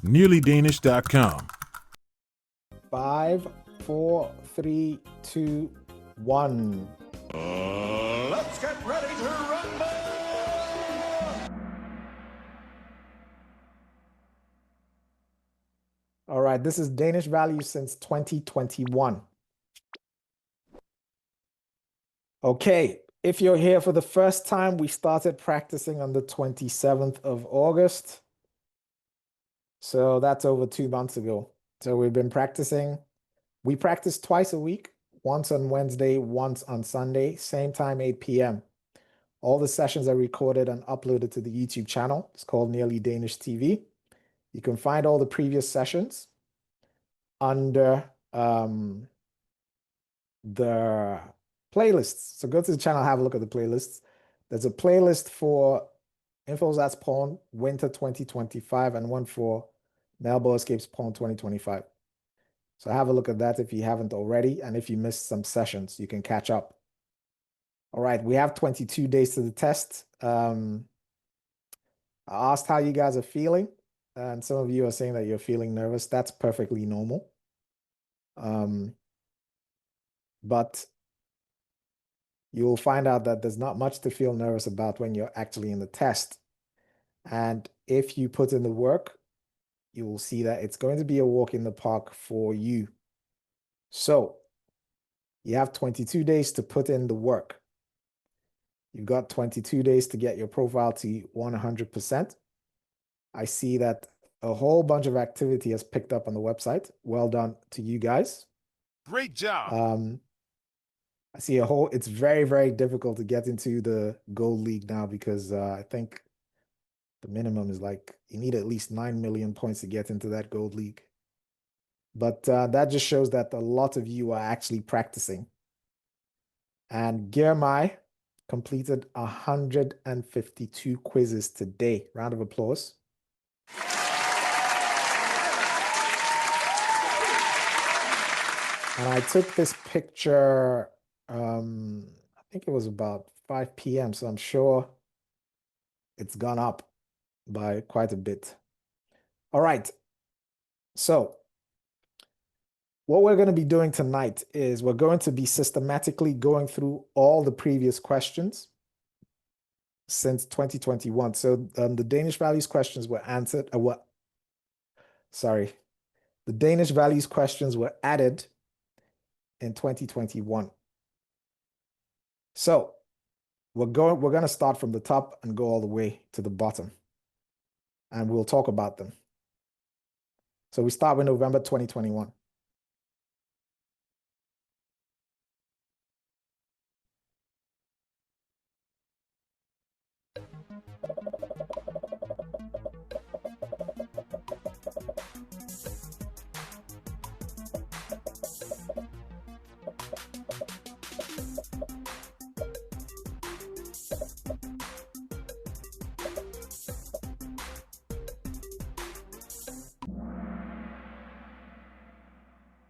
nearlydanish.com. 5, 4, 3, 2, 1. Let's get ready to rumble! All right, this is Danish value since 2021. Okay, if you're here for the first time, we started practicing on the 27th of August. So that's over 2 months ago. So we've been practicing. We practice twice a week, once on Wednesday, once on Sunday, same time, 8 p.m. All the sessions are recorded and uploaded to the YouTube channel. It's called Nearly Danish TV. You can find all the previous sessions under the playlists. So go to the channel, have a look at the playlists. There's a playlist for Infos That's Porn Winter 2025 and one for Melbourne Escapes Porn 2025. So have a look at that if you haven't already. And if you missed some sessions, you can catch up. All right, we have 22 days to the test. I asked how you guys are feeling, and some of you are saying that you're feeling nervous. That's perfectly normal. But you'll find out that there's not much to feel nervous about when you're actually in the test. And if you put in the work, you will see that it's going to be a walk in the park for you. So you have 22 days to put in the work. You've got 22 days to get your profile to 100%. I see that a whole bunch of activity has picked up on the website. Well done to you guys. Great job. I see it's very, very difficult to get into the Gold League now because I think the minimum is like, you need at least 9 million points to get into that Gold League. But that just shows that a lot of you are actually practicing. And Girmai completed 152 quizzes today. Round of applause. And I took this picture, I think it was about 5 p.m. So I'm sure it's gone up by quite a bit. All right. So what we're going to be doing tonight is we're going to be systematically going through all the previous questions since 2021. So the Danish values questions were answered. The Danish values questions were added in 2021. So we're going to start from the top and go all the way to the bottom, and we'll talk about them. So we start with November 2021.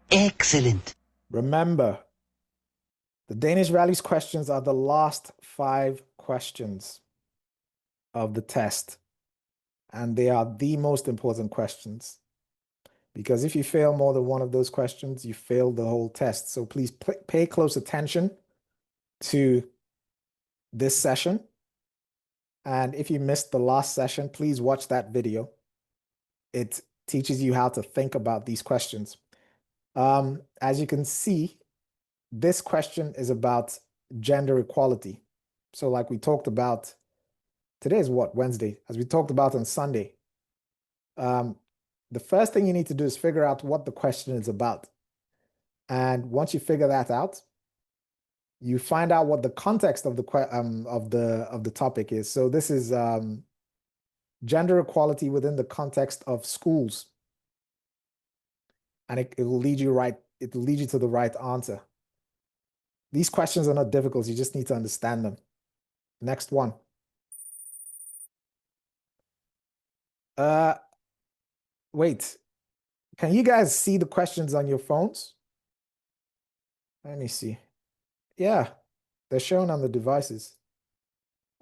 Excellent. Remember, the Danish values questions are the last 5 questions of the test, and they are the most important questions, because if you fail more than one of those questions, you fail the whole test. So please pay close attention to this session. And if you missed the last session, please watch that video. It teaches you how to think about these questions. As you can see, this question is about gender equality. So like we talked about, today is what, Wednesday, as we talked about on Sunday. The first thing you need to do is figure out what the question is about. And once you figure that out, you find out what the context of the topic is. So this is gender equality within the context of schools. And it will lead you to the right answer. These questions are not difficult, you just need to understand them. Next one. Wait, can you guys see the questions on your phones? Let me see. Yeah, they're shown on the devices.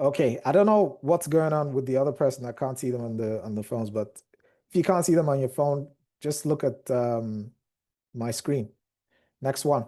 Okay, I don't know what's going on with the other person. I can't see them on the phones, but If you can't see them on your phone, just look at my screen. Next one.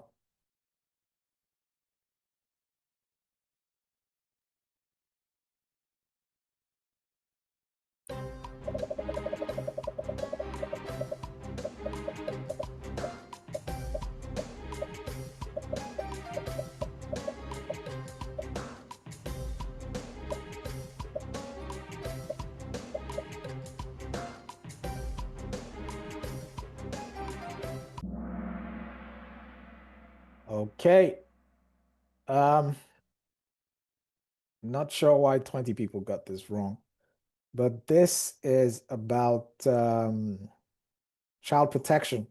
Okay. Not sure why 20 people got this wrong, but this is about child protection.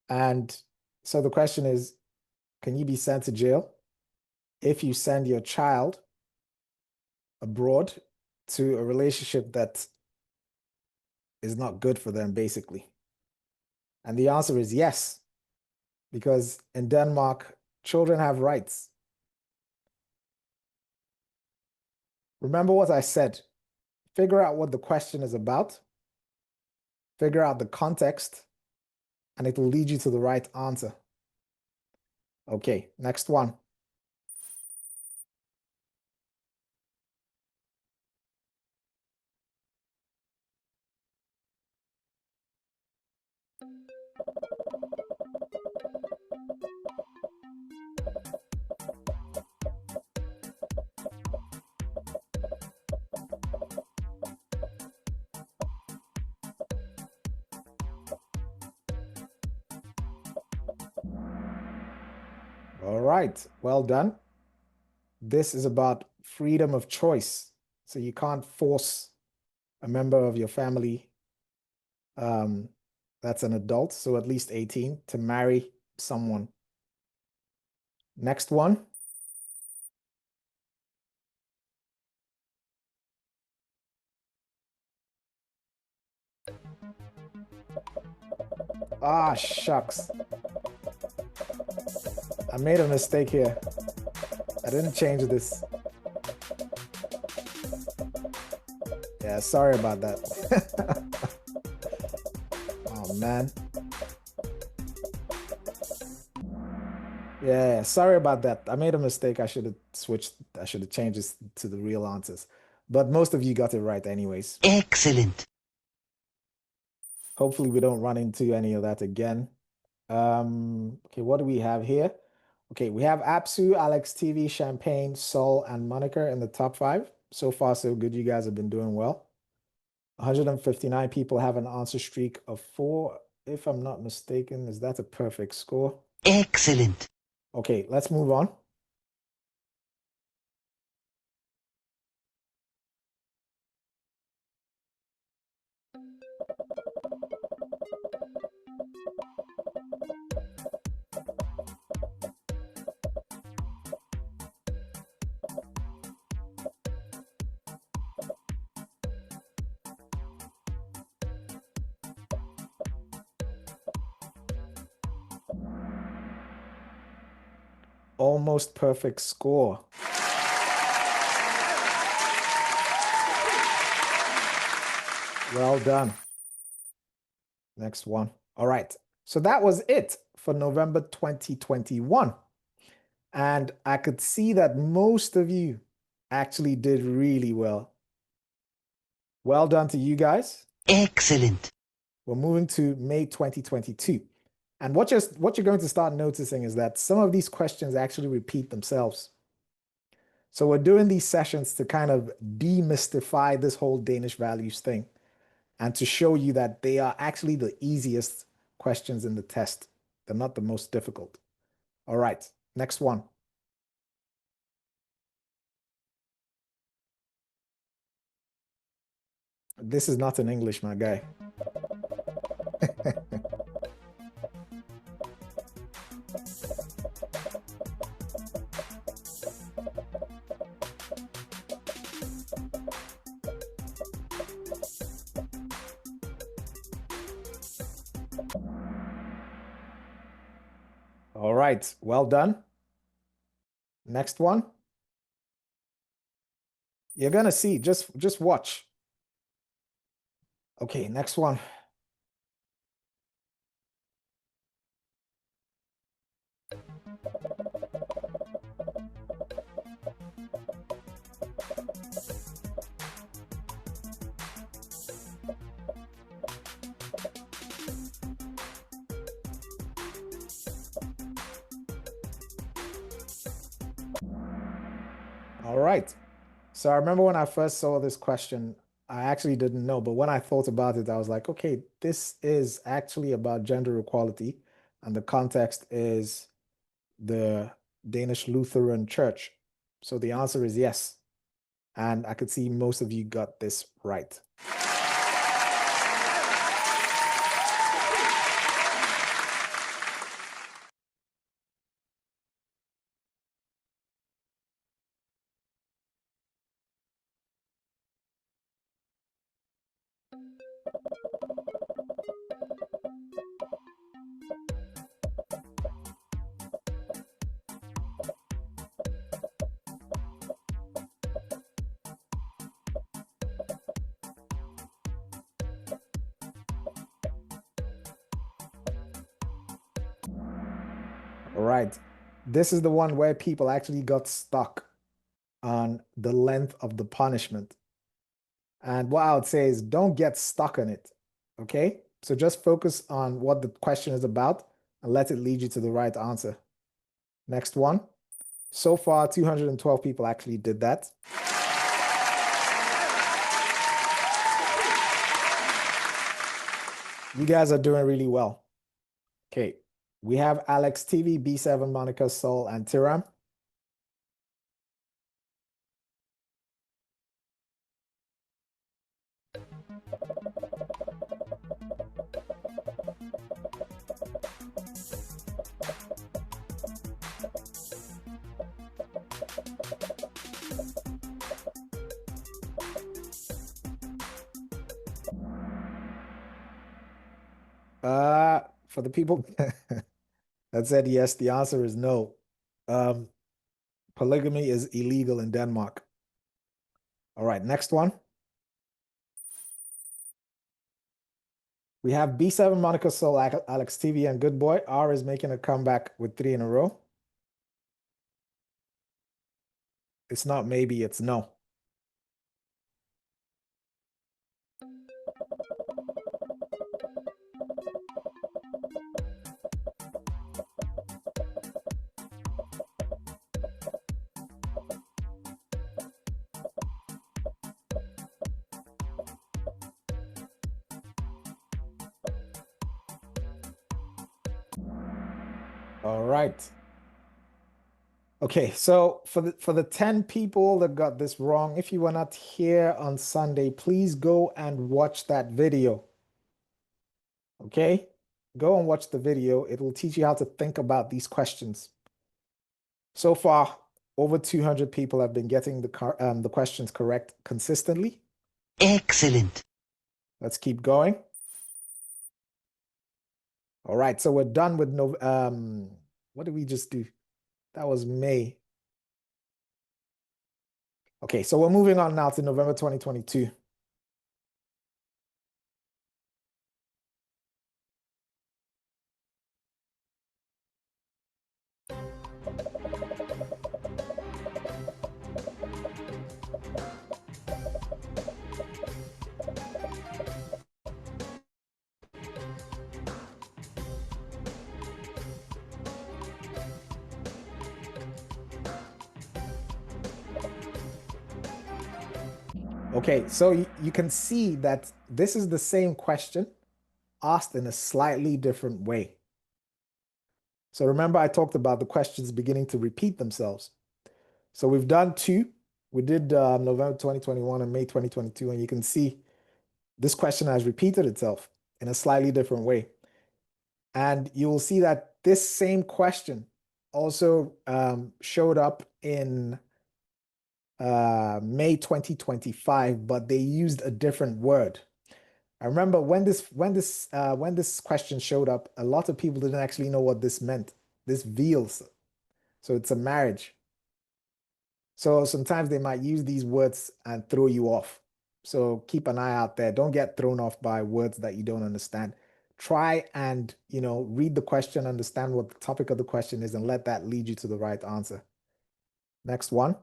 And so the question is, can you be sent to jail if you send your child abroad to a relationship that is not good for them, basically? And the answer is yes, because in Denmark, children have rights. Remember what I said. Figure out what the question is about, figure out the context, and it will lead you to the right answer. Okay, next one. All right, well done. This is about freedom of choice. So you can't force a member of your family that's an adult, so at least 18, to marry someone. Next one. Ah, shucks. I made a mistake here. I didn't change this. Yeah, sorry about that. Oh, man. Yeah, sorry about that. I made a mistake. I should have changed this to the real answers. But most of you got it right anyways. Excellent. Hopefully we don't run into any of that again. Okay, what do we have here? Okay, we have Apsu, Alex TV, Champagne, Sol, and Monica in the top 5. So far, so good. You guys have been doing well. 159 people have an answer streak of 4. If I'm not mistaken, is that a perfect score? Excellent. Okay, let's move on. Almost perfect score. Well done. Next one. All right. So that was it for November 2021. And I could see that most of you actually did really well. Well done to you guys. Excellent. We're moving to May 2022. And what you're going to start noticing is that some of these questions actually repeat themselves. So we're doing these sessions to kind of demystify this whole Danish values thing and to show you that they are actually the easiest questions in the test. They're not the most difficult. All right, next one. This is not in English, my guy. All right, well done. Next one. You're gonna see, just watch. Okay, next one. All right. So I remember when I first saw this question, I actually didn't know, but when I thought about it, I was like, okay, this is actually about gender equality, and the context is the Danish Lutheran Church. So the answer is yes. And I could see most of you got this right. All right. This is the one where people actually got stuck on the length of the punishment. And what I would say is don't get stuck on it. Okay? So just focus on what the question is about and let it lead you to the right answer. Next one. So far, 212 people actually did that. You guys are doing really well. Okay. We have Alex TV, B7, Monica, Soul, and Tiram. For the people that said yes, the answer is no. Um, polygamy is illegal in Denmark. All right, next one. We have B7, Monica Soul, Alex TV, and Good Boy. R is making a comeback with 3 in a row. It's not maybe, it's no. All right. Okay, so for the 10 people that got this wrong, if you were not here on Sunday, please go and watch that video. Okay? Go and watch the video. It will teach you how to think about these questions. So far, over 200 people have been getting the questions correct consistently. Excellent. Let's keep going. All right, so we're done with what did we just do? That was May. Okay, so we're moving on now to November 2022. Okay, so you can see that this is the same question asked in a slightly different way. So remember I talked about the questions beginning to repeat themselves. So we've done two. We did November 2021 and May 2022, and you can see this question has repeated itself in a slightly different way. And you will see that this same question also showed up in May 2025, but they used a different word. I remember when this question showed up, a lot of people didn't actually know what this meant. This veils. So it's a marriage. So sometimes they might use these words and throw you off. So keep an eye out there. Don't get thrown off by words that you don't understand. Try and, read the question, understand what the topic of the question is, and let that lead you to the right answer. Next one.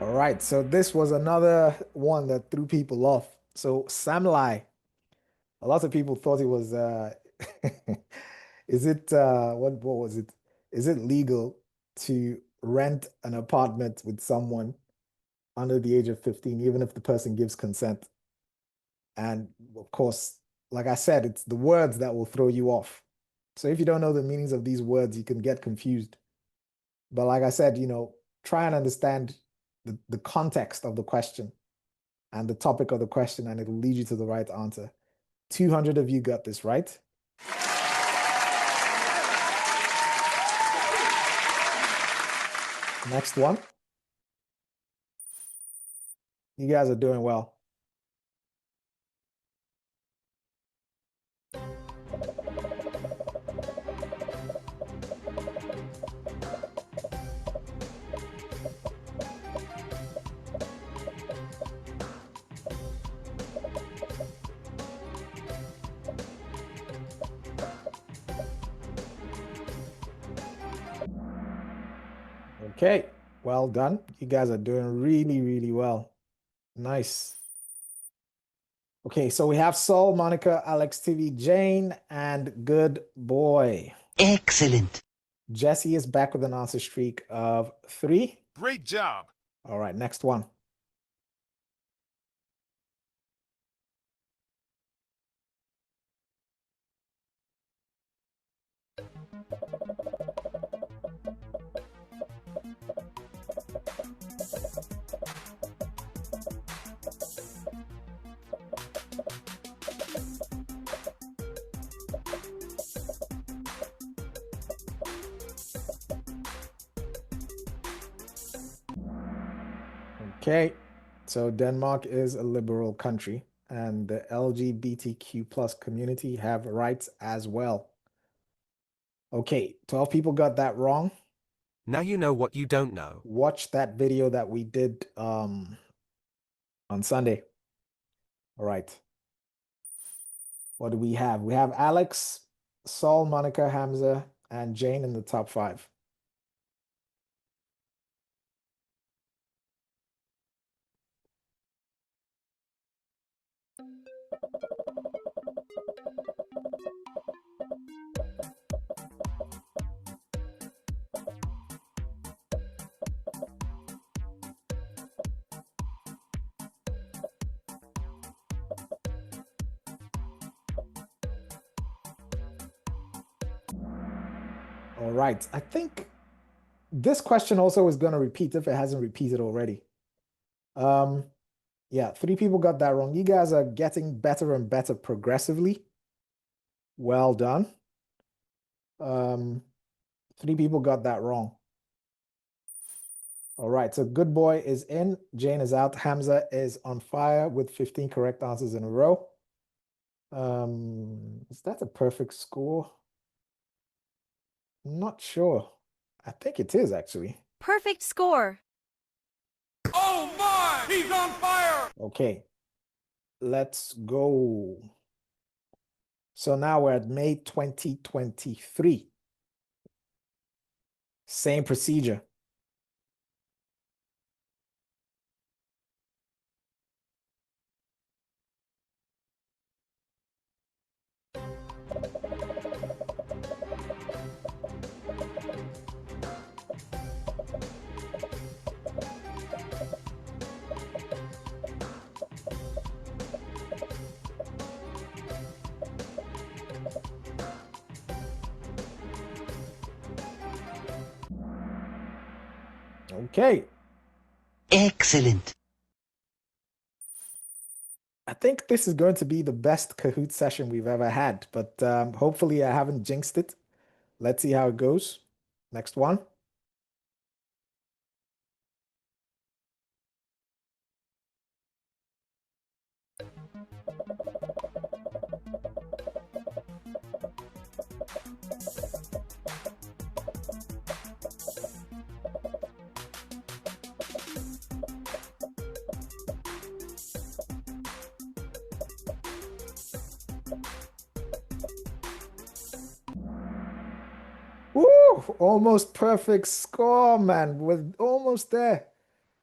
All right, so this was another one that threw people off. So Samlai, a lot of people thought it was is it what was it? Is it legal to rent an apartment with someone under the age of 15, even if the person gives consent? And of course, like I said, it's the words that will throw you off. So if you don't know the meanings of these words, you can get confused. But like I said, try and understand the context of the question and the topic of the question, and it'll lead you to the right answer. 200 of you got this right. Next one. You guys are doing well. Okay, well done. You guys are doing really, really well. Nice. Okay, so we have Saul, Monica, Alex, TV, Jane, and good boy. Excellent. Jesse is back with an answer streak of 3. Great job. All right, next one. Okay, so Denmark is a liberal country, and the LGBTQ plus community have rights as well. Okay, 12 people got that wrong. Now you know what you don't know. Watch that video that we did on Sunday. All right. What do we have? We have Alex, Saul, Monica, Hamza, and Jane in the top 5. All right. I think this question also is going to repeat if it hasn't repeated already. Yeah, 3 people got that wrong. You guys are getting better and better progressively. Well done. 3 people got that wrong. All right, so good boy is in, Jane is out, Hamza is on fire with 15 correct answers in a row. Is that a perfect score? I'm not sure. I think it is actually. Perfect score. Oh my! He's on fire! Okay, let's go. So now we're at May 2023. Same procedure. Okay. Excellent. I think this is going to be the best Kahoot session we've ever had, but hopefully I haven't jinxed it. Let's see how it goes. Next one. Woo! Almost perfect score, man. We're almost there.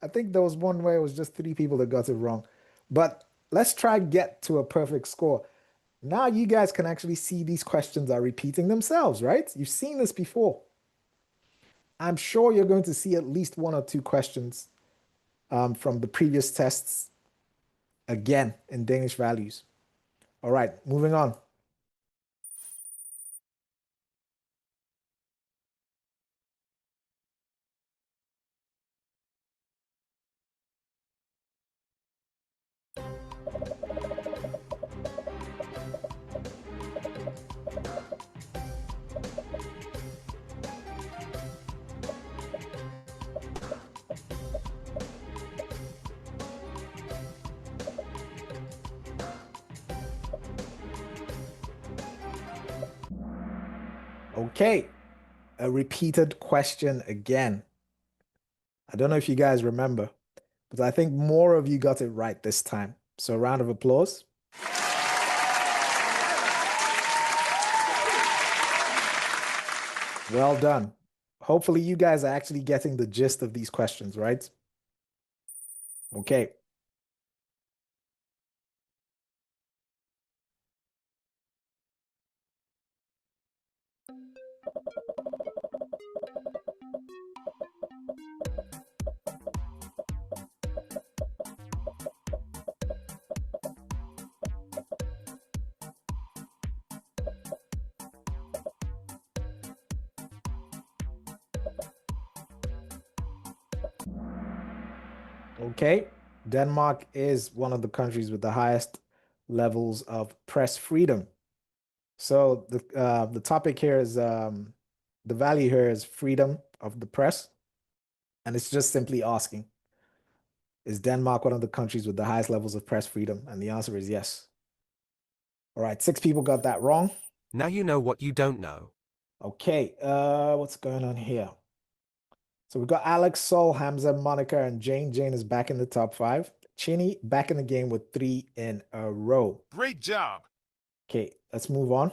I think there was one where it was just three people that got it wrong. But let's try get to a perfect score. Now you guys can actually see these questions are repeating themselves, right? You've seen this before. I'm sure you're going to see at least one or two questions from the previous tests again in Danish values. All right, moving on. Okay, a repeated question again. I don't know if you guys remember, but I think more of you got it right this time. So a round of applause. Well done. Hopefully you guys are actually getting the gist of these questions, right? Okay. Okay. Denmark is one of the countries with the highest levels of press freedom. So the topic here is the value here is freedom of the press, and it's just simply asking, is Denmark one of the countries with the highest levels of press freedom? And the answer is yes. All right, 6 people got that wrong. Now you know what you don't know. Okay, what's going on here? So we've got Alex, Sol, Hamza, Monica, and Jane. Jane is back in the top 5. Chinny back in the game with 3 in a row. Great job. Okay, let's move on.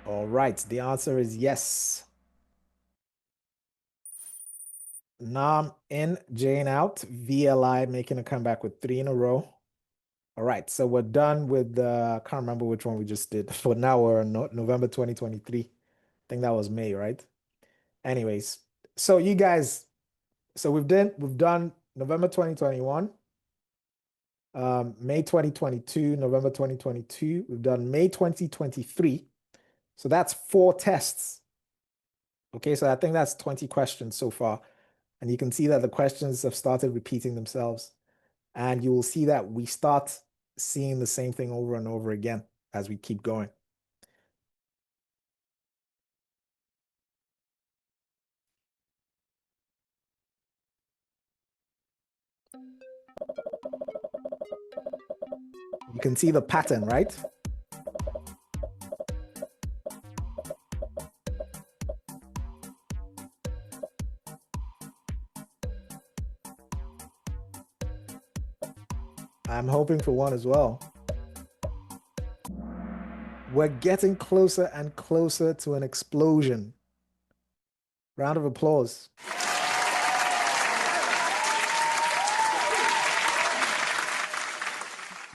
All right, the answer is yes. Nam in, Jane out, VLI making a comeback with 3 in a row. All right, so we're done with I can't remember which one we just did. For now, we're in November 2023. I think that was May, right? Anyways, so you guys, so we've done November 2021, May 2022, November 2022. We've done May 2023. So that's 4 tests. Okay, so I think that's 20 questions so far. And you can see that the questions have started repeating themselves. And you will see that we start seeing the same thing over and over again as we keep going. You can see the pattern, right? I'm hoping for one as well. We're getting closer and closer to an explosion. Round of applause.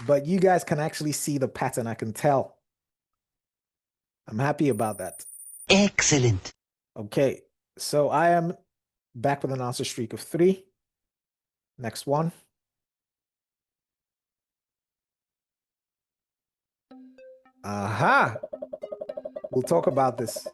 But you guys can actually see the pattern, I can tell. I'm happy about that. Excellent. Okay, so I am back with an answer streak of 3. Next one. Aha! We'll talk about this.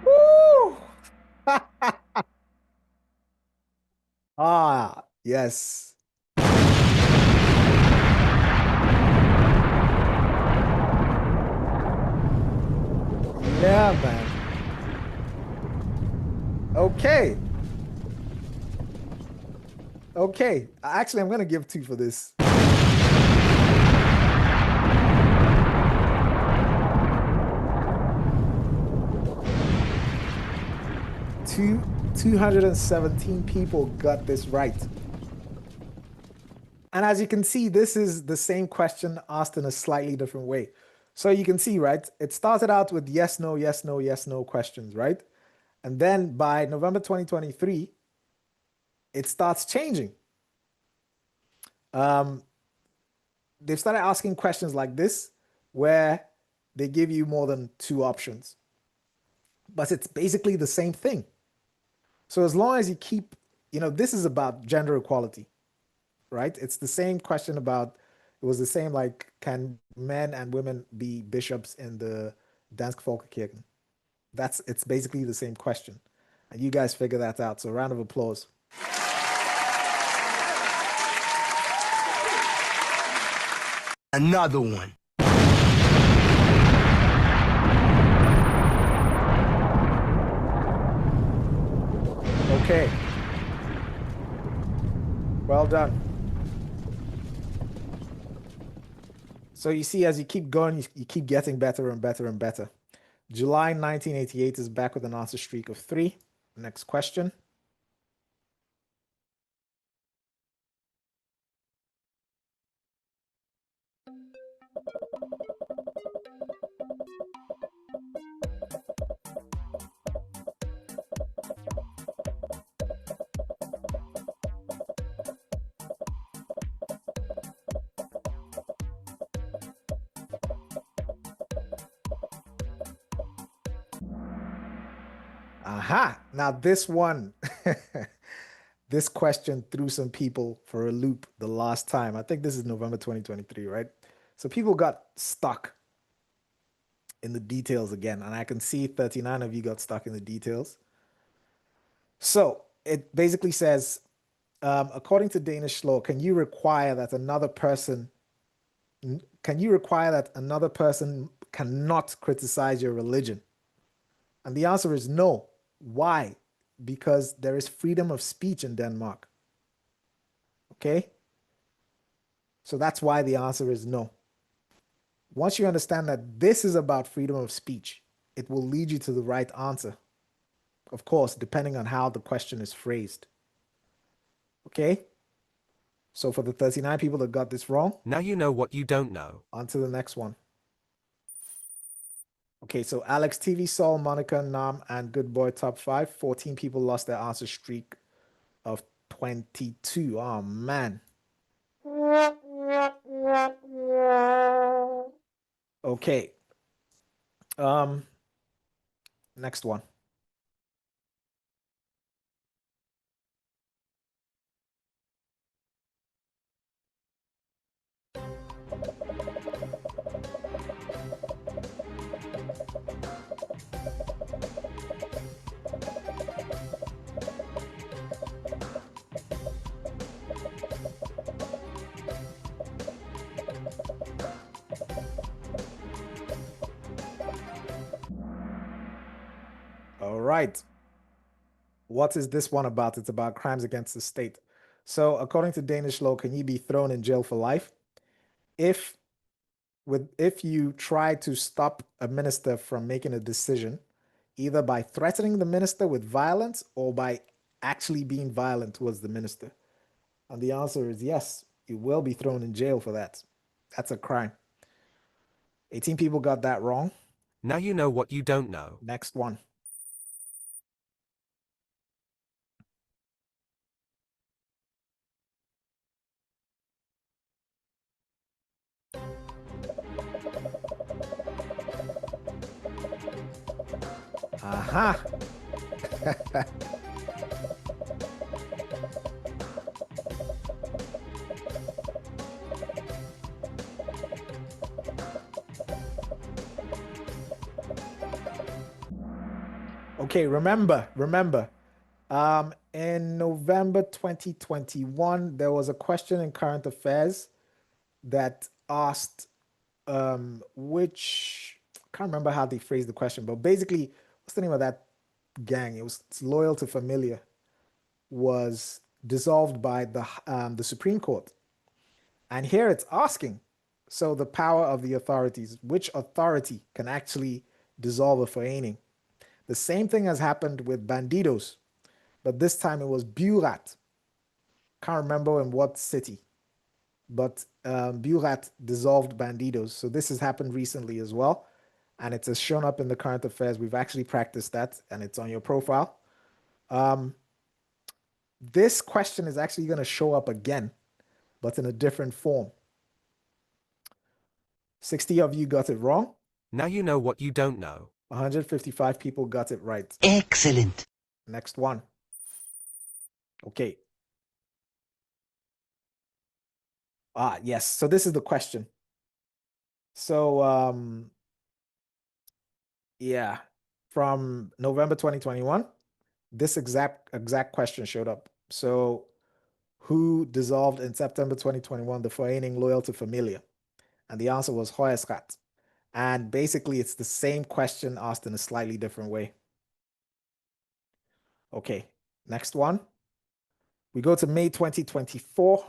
Woo! Ah, yes. Yeah, man. Okay. Okay. Actually, I'm going to give 2 for this. Two 217 people got this right. And as you can see, this is the same question asked in a slightly different way. So you can see, right? It started out with yes, no, yes, no, yes, no questions, right? And then by November 2023, it starts changing. They've started asking questions like this, where they give you more than 2 options. But it's basically the same thing. So as long as you keep, this is about gender equality, right? It's the same question about, it was the same like, can men and women be bishops in the Dansk Folkekirken? It's basically the same question. And you guys figure that out. So round of applause. Another one. Okay. Well done. So you see, as you keep going, you keep getting better and better and better. July 1988 is back with an answer streak of 3. Next question. Aha. Now this one, this question threw some people for a loop the last time. I think this is November 2023, right? So people got stuck in the details again. And I can see 39 of you got stuck in the details. So it basically says, according to Danish law, can you require that another person cannot criticize your religion? And the answer is no. Why? Because there is freedom of speech in Denmark. Okay? So that's why the answer is no. Once you understand that this is about freedom of speech, it will lead you to the right answer. Of course, depending on how the question is phrased. Okay? So for the 39 people that got this wrong, Now you know what you don't know. on to the next one. Okay, so Alex, TV, Sol, Monica, Nam, and Good Boy top 5. 14 people lost their answer streak of 22. Oh, man. Okay. Next one. All right. What is this one about? It's about crimes against the state. So according to Danish law, can you be thrown in jail for life if you try to stop a minister from making a decision, either by threatening the minister with violence or by actually being violent towards the minister? And the answer is yes, you will be thrown in jail for that. That's a crime. 18 people got that wrong. Now you know what you don't know. Next one. Aha. Okay, remember, in November 2021, there was a question in current affairs that asked which, I can't remember how they phrased the question, but basically, what's the name of that gang? It's Loyal to Familiar, was dissolved by the Supreme Court. And here it's asking, so the power of the authorities, which authority can actually dissolve a foreigning? The same thing has happened with Bandidos, but this time it was Burat. Can't remember in what city, but Burat dissolved Bandidos. So this has happened recently as well, and it has shown up in the current affairs. We've actually practiced that, and it's on your profile. This question is actually going to show up again, but in a different form. 60 of you got it wrong. Now you know what you don't know. 155 people got it right. Excellent. Next one. Okay. Yes. So this is the question. So, yeah, from November 2021, this exact question showed up. So, who dissolved in September 2021 the Vereniging Loyal to Familia? And the answer was Hoyeskat. And basically, it's the same question asked in a slightly different way. Okay, next one. We go to May 2024.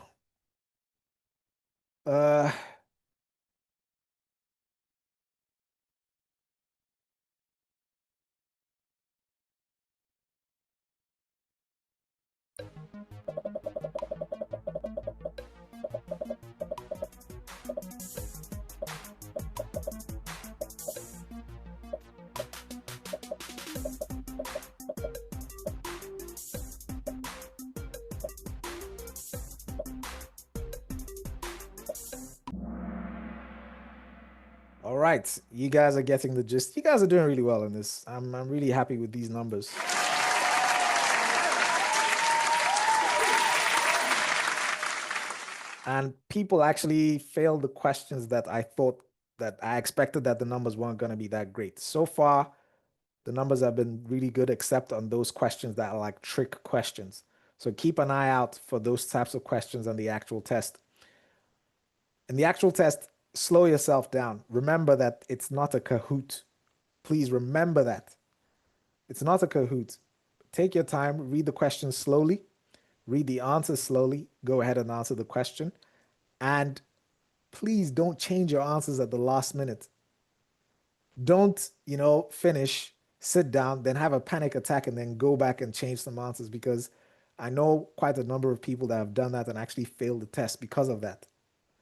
All right, you guys are getting the gist. You guys are doing really well in this. I'm really happy with these numbers. And people actually failed the questions that I thought that I expected that the numbers weren't going to be that great. So far, the numbers have been really good, except on those questions that are like trick questions. So keep an eye out for those types of questions on the actual test. In the actual test, slow yourself down. Remember that it's not a Kahoot. Please remember that. It's not a Kahoot. Take your time, read the question slowly, read the answers slowly, go ahead and answer the question. And please don't change your answers at the last minute. Don't, finish, sit down, then have a panic attack and then go back and change some answers, because I know quite a number of people that have done that and actually failed the test because of that.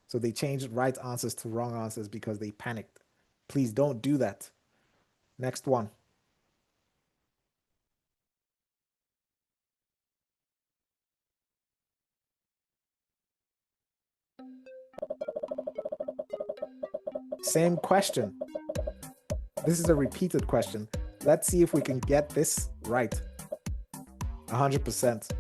So they changed right answers to wrong answers because they panicked. Please don't do that. Next one. Same question. This is a repeated question. Let's see if we can get this right. 100%.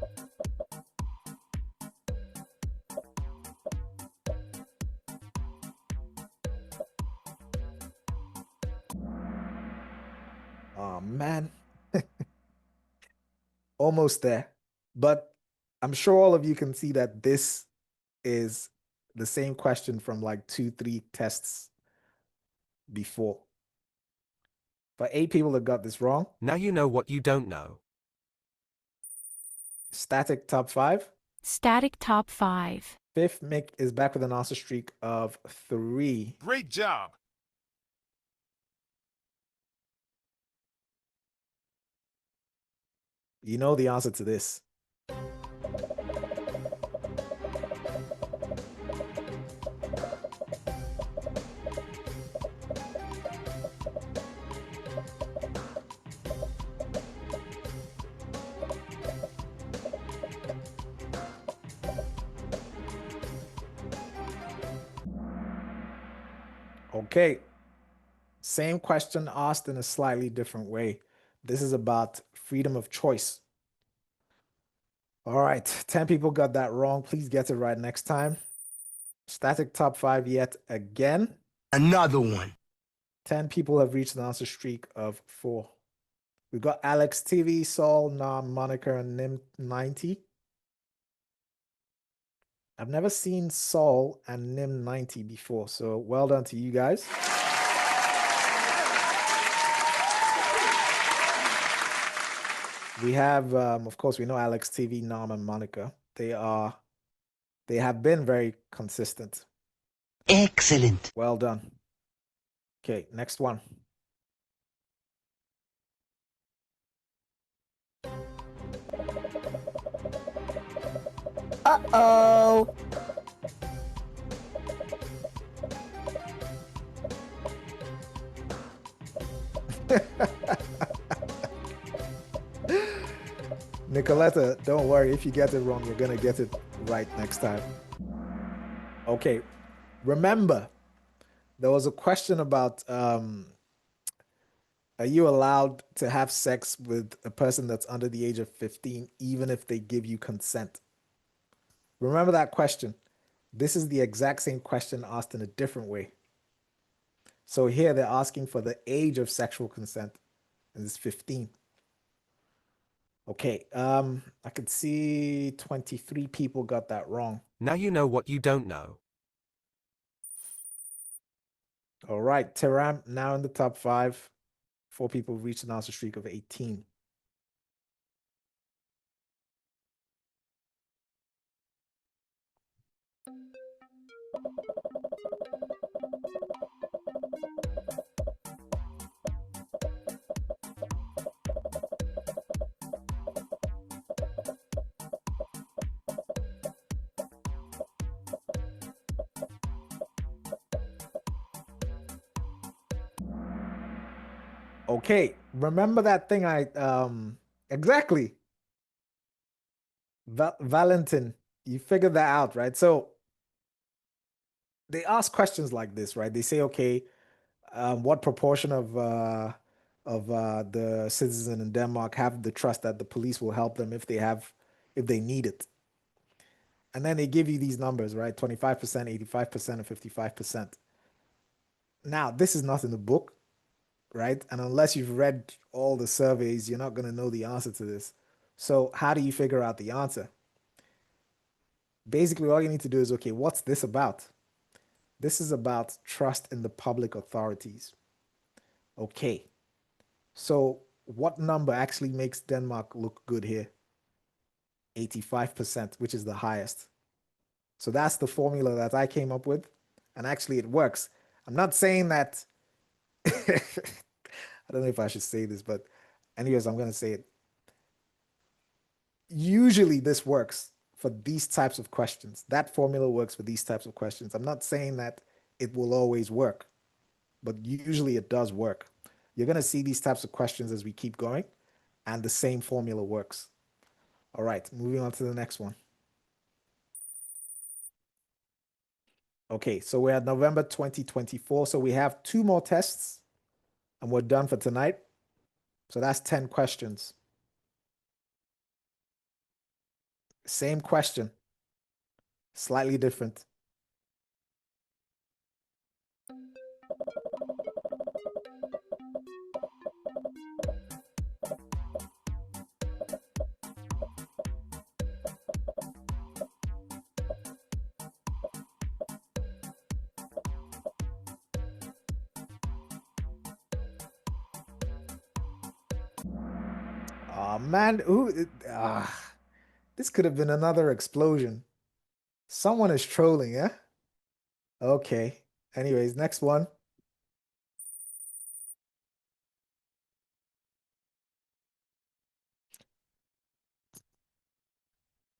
Oh, man. Almost there. But I'm sure all of you can see that this is the same question from like 2-3 tests before. But 8 people that got this wrong. Now you know what you don't know. Static top 5. Static top 5. Fifth, Mick is back with an answer streak of 3. Great job. You know the answer to this. Okay. Same question asked in a slightly different way. This is about freedom of choice. All right, 10 people got that wrong. Please get it right next time. Static top 5 yet again. Another one. 10 people have reached an answer streak of 4. We've got Alex TV, Saul, Nam, Monica, and Nim90. I've never seen Saul and Nim90 before, so well done to you guys. We have, of course, we know Alex TV, Nam, and Monica. They have been very consistent. Excellent. Well done. Okay, next one. Uh-oh. Nicoletta, don't worry. If you get it wrong, you're going to get it right next time. Okay, remember, there was a question about are you allowed to have sex with a person that's under the age of 15, even if they give you consent? Remember that question. This is the exact same question asked in a different way. So here they're asking for the age of sexual consent, and it's 15. Okay, I could see 23 people got that wrong. Now you know what you don't know. All right, Teram now in the top 5. 4 people reached an answer streak of 18. Okay, remember that thing exactly. Valentin, you figured that out, right? So they ask questions like this, right? They say, okay, what proportion of the citizens in Denmark have the trust that the police will help them if they need it? And then they give you these numbers, right? 25%, 85%, and 55%. Now, this is not in the book, right? And unless you've read all the surveys, you're not going to know the answer to this. So how do you figure out the answer? Basically, all you need to do is, okay, what's this about? This is about trust in the public authorities. Okay, so what number actually makes Denmark look good here? 85%, which is the highest. So that's the formula that I came up with. And actually it works. I'm not saying that, I don't know if I should say this, but anyways, I'm going to say it. Usually this works for these types of questions. That formula works for these types of questions. I'm not saying that it will always work, but usually it does work. You're going to see these types of questions as we keep going, and the same formula works. All right, moving on to the next one. Okay, so we're at November 2024. So we have 2 more tests, and we're done for tonight. So that's 10 questions. Same question, slightly different. Oh man, this could have been another explosion. Someone is trolling, yeah? Okay. Anyways, next one.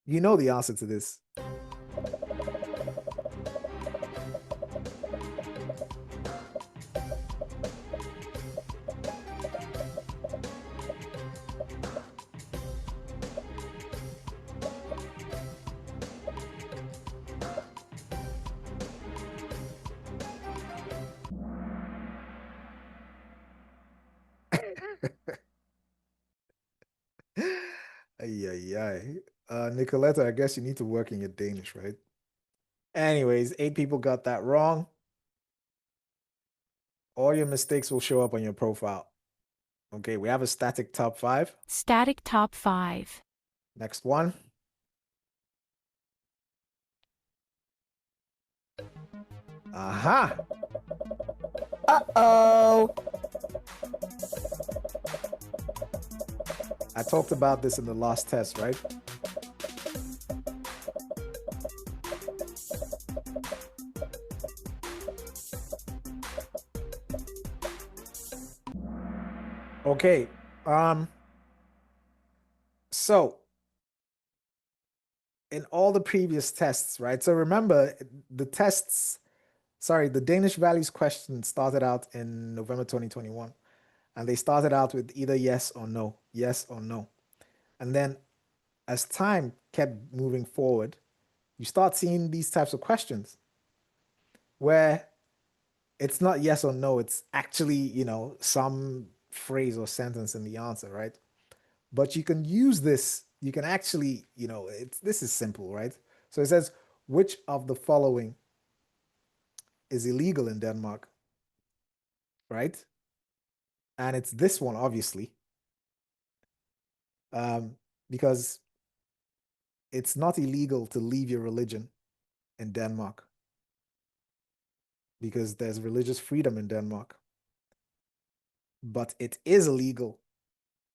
You know the answer to this. ay. Nicoletta, I guess you need to work in your Danish, right? Anyways, 8 people got that wrong. All your mistakes will show up on your profile. Okay, we have a static top 5. Static top 5. Next one. Aha! Uh-oh! I talked about this in the last test, right? Okay. So in all the previous tests, right? So remember the tests, sorry, the Danish values question started out in November 2021. And they started out with either yes or no, yes or no. And then as time kept moving forward, you start seeing these types of questions where it's not yes or no, it's actually, some phrase or sentence in the answer, right? But you can use this, you can actually, this is simple, right? So it says, which of the following is illegal in Denmark, right? And it's this one, obviously, because it's not illegal to leave your religion in Denmark because there's religious freedom in Denmark. But it is illegal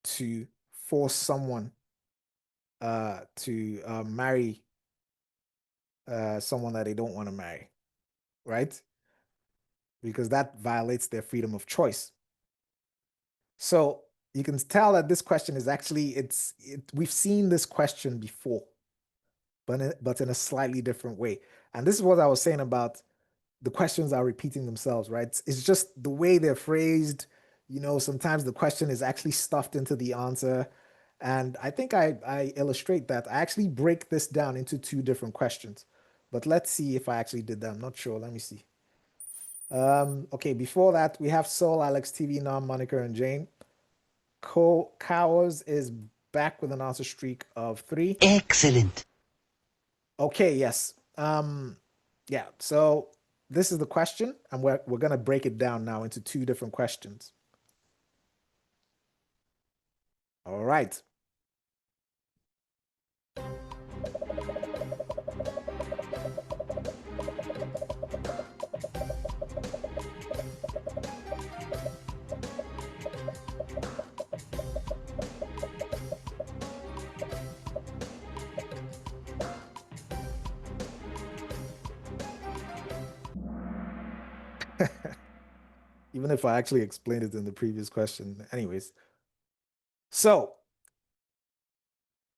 to force someone to marry someone that they don't want to marry, right? Because that violates their freedom of choice. So you can tell that this question is actually, we've seen this question before, but in a slightly different way. And this is what I was saying about the questions are repeating themselves, right? It's just the way they're phrased. Sometimes the question is actually stuffed into the answer. And I think I illustrate that. I actually break this down into 2 different questions. But let's see if I actually did that. I'm not sure. Let me see. Okay, before that, we have Soul, Alex, TV, Nam, Monica, and Jane. Cowers is back with an answer streak of 3. Excellent. Okay, yes. Yeah, so this is the question, and we're going to break it down now into 2 different questions. All right. Even if I actually explained it in the previous question. Anyways, so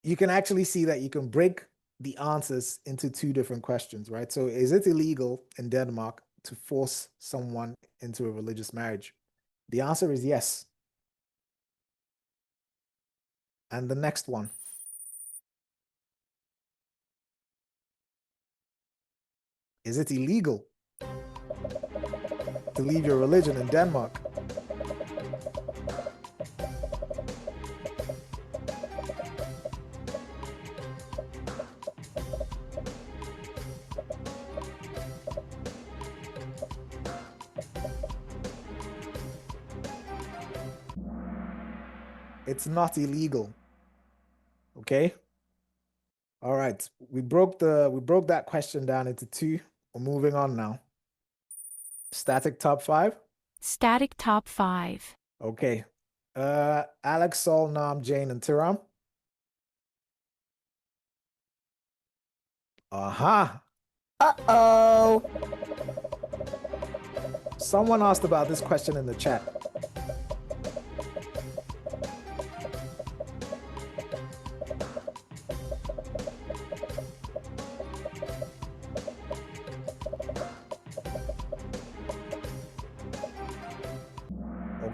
you can actually see that you can break the answers into 2 different questions, right? So is it illegal in Denmark to force someone into a religious marriage? The answer is yes. And the next one. Is it illegal to leave your religion in Denmark? It's not illegal. Okay? All right. We broke that question down into 2. We're moving on now. Static top 5. Static top 5. Okay. Alex, Sol, Nam, Jane, and Tiram. Aha. Uh-oh. Someone asked about this question in the chat.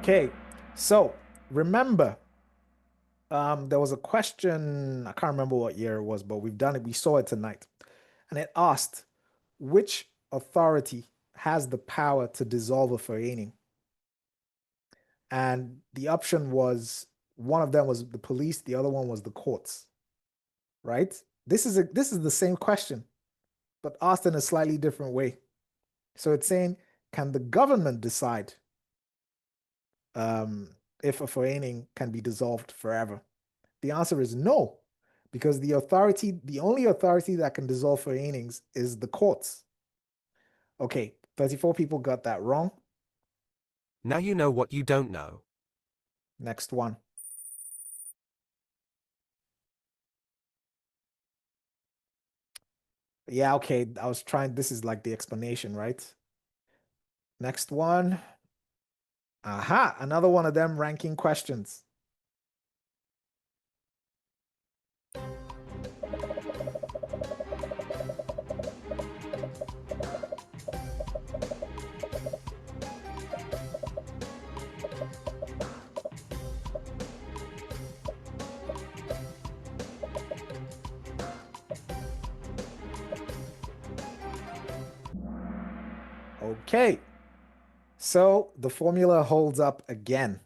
Okay, so remember, there was a question, I can't remember what year it was, but we've done it, we saw it tonight. And it asked, which authority has the power to dissolve a forening? And the option was, one of them was the police, the other one was the courts. right? This is the same question, but asked in a slightly different way. So it's saying, can the government decide if a forening can be dissolved forever? The answer is no, because the only authority that can dissolve forenings is the courts. Okay, 34 people got that wrong. Now you know what you don't know. Next one. Yeah, okay, I was trying, this is like the explanation, right? Next one. Aha, another one of them ranking questions. Okay, so the formula holds up again.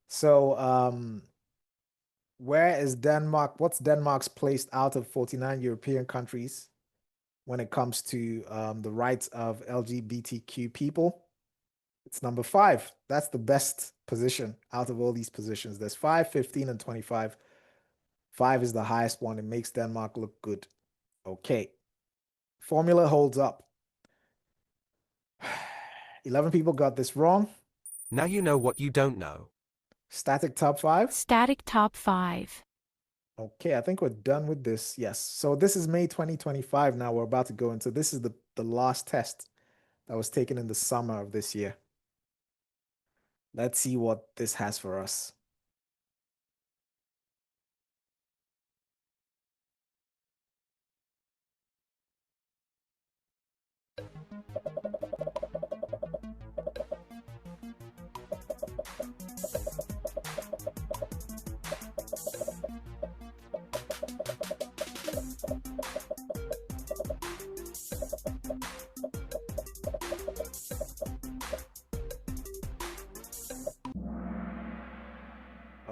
So where is Denmark? What's Denmark's place out of 49 European countries when it comes to the rights of LGBTQ people? It's number 5. That's the best position out of all these positions. There's 5, 15, and 25. 5 is the highest one. It makes Denmark look good. Okay. Formula holds up. 11 people got this wrong. Now you know what you don't know. Static top 5. Static top 5. Okay, I think we're done with this. Yes. So this is May 2025 now. We're about to go into, this is the last test that was taken in the summer of this year. Let's see what this has for us.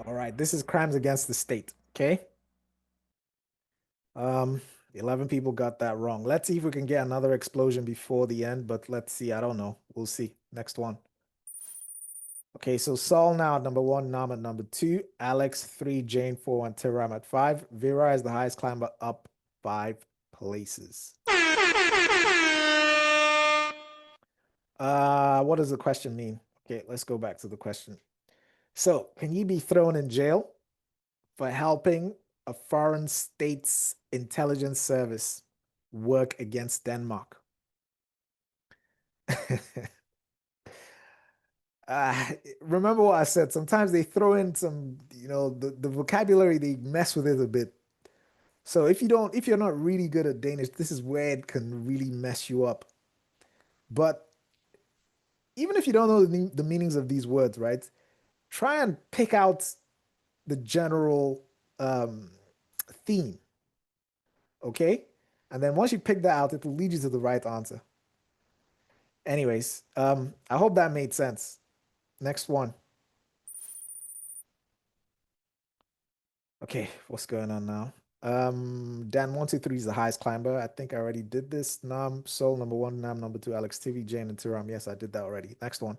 All right, this is crimes against the state, okay? 11 people got that wrong. Let's see if we can get another explosion before the end, but let's see. I don't know. We'll see. Next one. Okay, so Saul now at number 1, Nam at number 2, Alex 3, Jane 4, and Tiram at 5. Vera is the highest climber, up 5 places. What does the question mean? Okay, let's go back to the question. So, can you be thrown in jail for helping a foreign state's intelligence service work against Denmark? Remember what I said, sometimes they throw in some, the vocabulary, they mess with it a bit. So if you're not really good at Danish, this is where it can really mess you up. But even if you don't know the meanings of these words, right? Try and pick out the general theme, okay? And then once you pick that out, it will lead you to the right answer. Anyways, I hope that made sense. Next one. Okay, what's going on now? Dan 123 is the highest climber. I think I already did this. Nam, Sol number 1, Nam number 2, Alex TV, Jane, and Tiram. Yes, I did that already. Next one.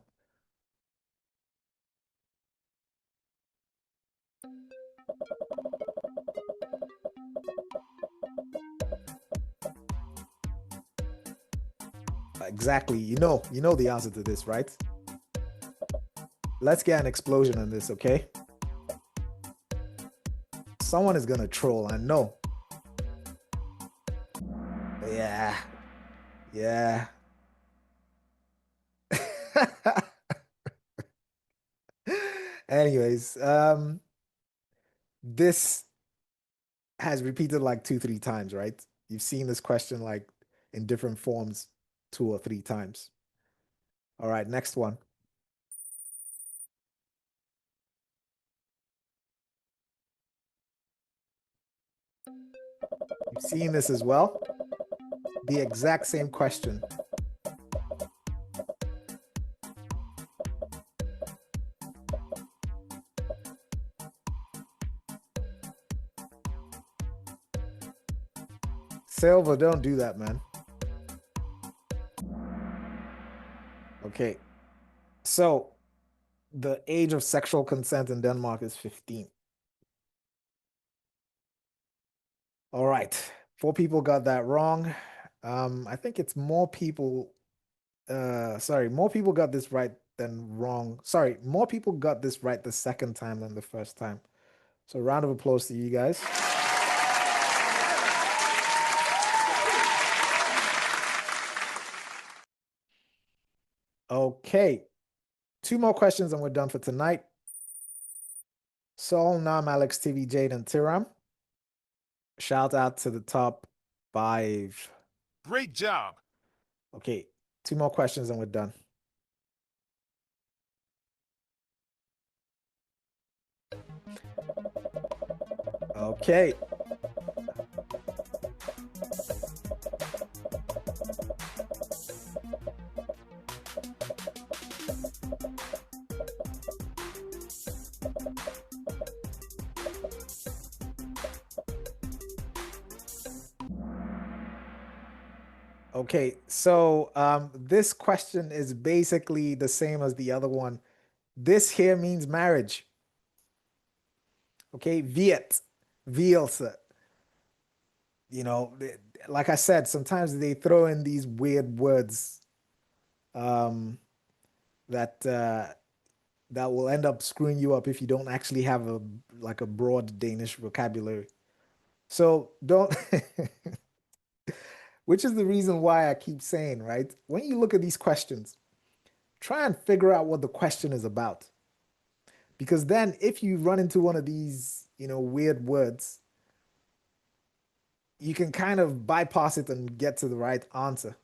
Exactly. You know the answer to this, right? Let's get an explosion on this, okay? Someone is gonna troll, I know. Yeah. Yeah. Anyways, this has repeated like 2-3 times, right? You've seen this question like in different forms 2 or 3 times. All right, next one. You've seen this as well. The exact same question. Silver, don't do that, man. Okay. So the age of sexual consent in Denmark is 15. All right. 4 people got that wrong. I think it's more people. Sorry, more people got this right than wrong. Sorry, more people got this right the second time than the first time. So round of applause to you guys. Okay. 2 more questions and we're done for tonight. Saul, Nam, Alex, TV, Jade, and Tiram. Shout out to the top 5. Great job. Okay, 2 more questions and we're done. Okay. Okay, so this question is basically the same as the other one. This here means marriage. Okay, viet, vielse. You know, like I said, sometimes they throw in these weird words that that will end up screwing you up if you don't actually have a like a broad Danish vocabulary. So don't which is the reason why I keep saying, right? When you look at these questions, try and figure out what the question is about. Because then if you run into one of these, weird words, you can kind of bypass it and get to the right answer.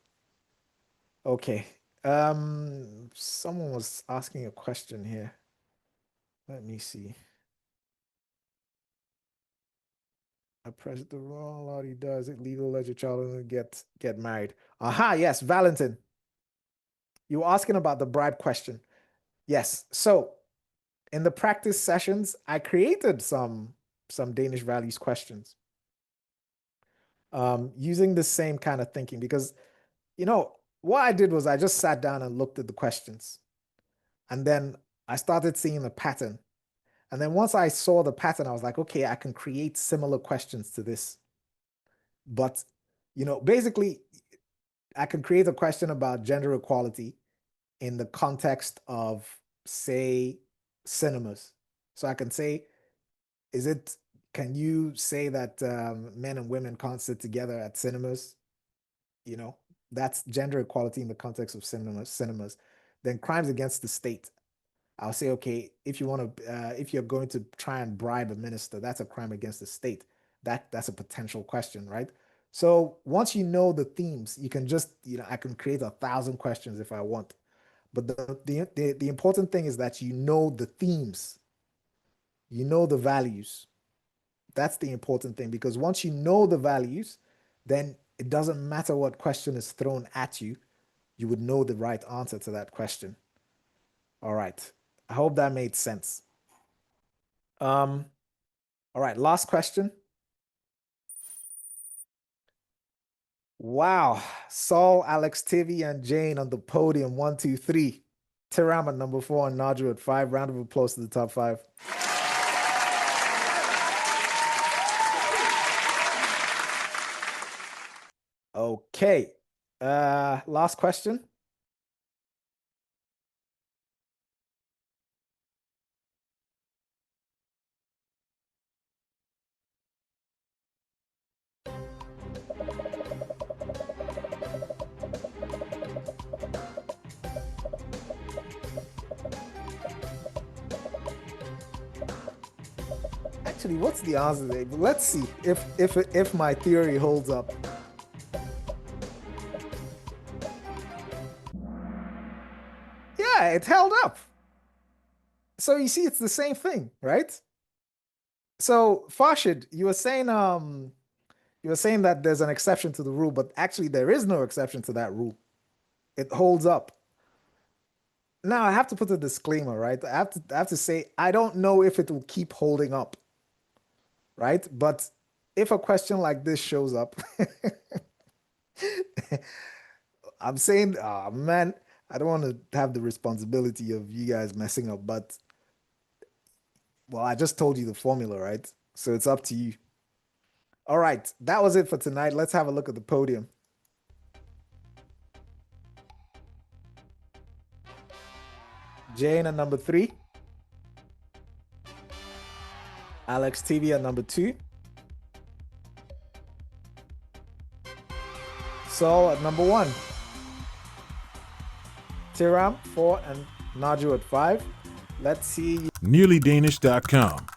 Okay. Someone was asking a question here. Let me see. I press the wrong lot. He does it legal let your child get married. Aha, yes, Valentin. You were asking about the bribe question. Yes. So in the practice sessions, I created some Danish values questions. Using the same kind of thinking because what I did was I just sat down and looked at the questions. And then I started seeing the pattern. And then once I saw the pattern, I was like, okay, I can create similar questions to this. But, basically, I can create a question about gender equality in the context of, say, cinemas. So I can say, can you say that men and women can't sit together at cinemas? That's gender equality in the context of cinemas. Then crimes against the state. I'll say, okay, if you're going to try and bribe a minister, that's a crime against the state. That's a potential question, right? So once you know the themes, you can just, I can create 1,000 questions if I want. But the important thing is that you know the themes, you know the values. That's the important thing because once you know the values, then it doesn't matter what question is thrown at you, you would know the right answer to that question. All right. I hope that made sense. All right, last question. Wow. Saul, Alex, Tivy, and Jane on the podium. 1, 2, 3. Tiram at number 4 and Nadra at 5. Round of applause to the top 5. Okay. Last question. Actually, what's the answer today? But let's see if my theory holds up. Yeah, it held up. So you see, it's the same thing, right? So Farshid, you were saying that there's an exception to the rule, but actually there is no exception to that rule. It holds up. Now I have to put a disclaimer, right? I have to say I don't know if it will keep holding up, right? But if a question like this shows up, I'm saying, man, I don't want to have the responsibility of you guys messing up, but well, I just told you the formula, right? So it's up to you. All right, that was it for tonight. Let's have a look at the podium. Jane at number 3. Alex TV at number 2. Saul at number 1. Tiram 4 and Naju at 5. Let's see. NearlyDanish.com.